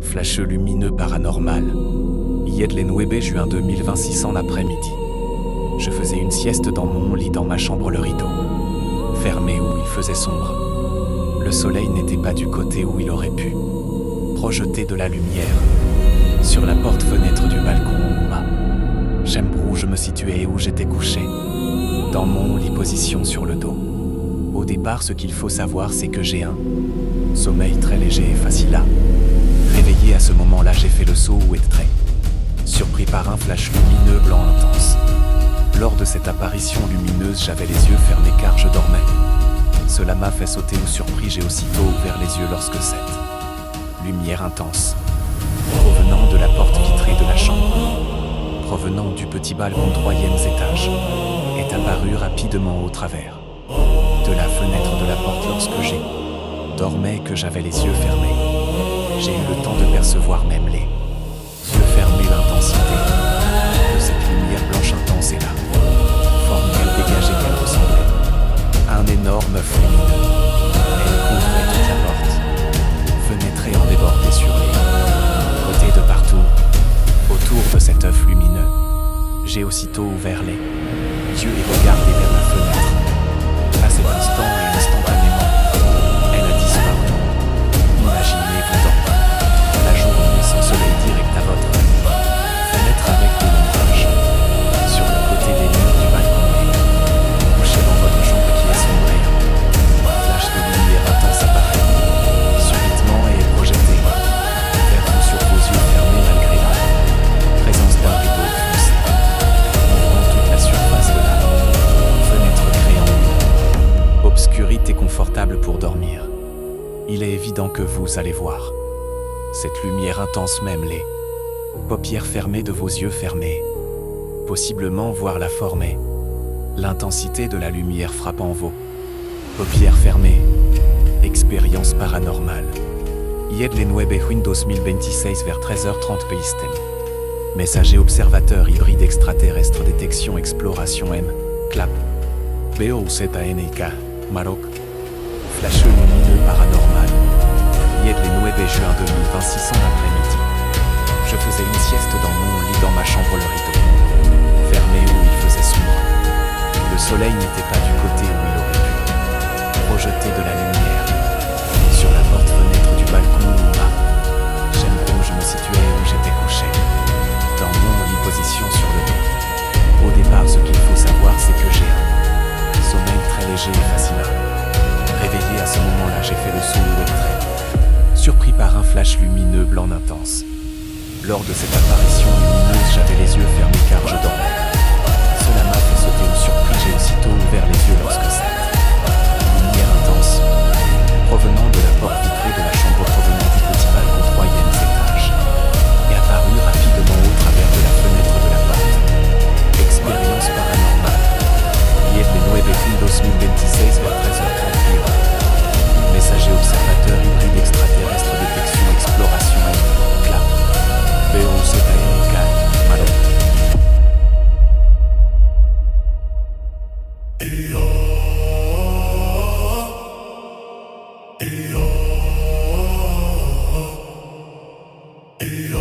Flasheux lumineux paranormal. Yedlen Webe, juin 2026 en après-midi. Je faisais une sieste dans mon lit dans ma chambre, le rideau fermé où il faisait sombre. Le soleil n'était pas du côté où il aurait pu projeter de la lumière sur la porte-fenêtre du balcon où où je me situais et où j'étais couché. Dans mon lit, position sur le dos. Au départ, ce qu'il faut savoir, c'est que j'ai un sommeil très léger et facile à réveiller. À ce moment-là, j'ai fait le saut où était très surpris par un flash lumineux blanc intense. Lors de cette apparition lumineuse, j'avais les yeux fermés car je dormais. Cela m'a fait sauter ou surpris. J'ai aussitôt ouvert les yeux lorsque cette lumière intense, provenant de la porte vitrée de la chambre, provenant du petit balcon 3e étage, est apparue rapidement au travers de la fenêtre de la porte lorsque j'ai dormais et que j'avais les yeux fermés. J'ai eu le temps de percevoir, même les yeux fermés, l'intensité de cette lumière blanche intense et la forme qu'elle dégageait, qu'elle ressemblait à un énorme œuf lumineux. Elle couvrait toute la porte, fenêtre et en débordait sur les côtés de partout. Autour de cet œuf lumineux, j'ai aussitôt ouvert les yeux et regardé vers la fenêtre. À cet instant et instantanément, elle a disparu. Imaginez-vous dans la journée sans soleil direct à votre fenêtre avec de l'ombrage sur le côté des murs du balcon et couché dans votre chambre qui est sombre et un flash de lumière intense apparaît subitement et est projeté vers vous sur vos yeux fermés malgré la présence d'un rideau foncé couvrant toute la surface de la fenêtre, créant une obscurité confortable pour dormir. Il est évident que vous allez voir cette lumière intense, même les paupières fermées de vos yeux fermés, possiblement voir la forme et l'intensité de la lumière frappant vos paupières fermées. Expérience paranormale. Yedlen Webe, Windows 2026 vers 13h30 PST. Messager observateur hybride extraterrestre, détection exploration M. Clap. BOZNIK. Maroc. Flasheux lumineux paranormal. Yedlen Webe, juin 2026 en après-midi. Je faisais une sieste dans mon lit dans ma chambre, le rideau fermé où il faisait sombre. Le soleil n'était pas du côté où il aurait pu projeter de la lumière sur la porte-fenêtre du balcon où où je me situais et où j'étais couché. Dans mon lit, position sur le dos. Au départ, ce qu'il faut savoir, c'est que j'ai un sommeil très léger et facile à réveiller. À ce moment-là, j'ai fait le saut où être très surpris par un flash lumineux blanc intense. Lors de cette apparition lumineuse, j'avais les yeux fermés car je dormais. Cela m'a fait sauter ou surpris. J'ai aussitôt ouvert les yeux lorsque cette lumière intense, provenant de la porte vitrée de la chambre, provenant du petit balcon 3e étage, est apparue rapidement au travers de la fenêtre de la porte. Expérience paranormale. Yedlen Webe, Windows 2026 vers 13h30 PM. Messager observateur hybride extraterrestre, détection exploration M. Clap. BOZNIK. Maroc. Yo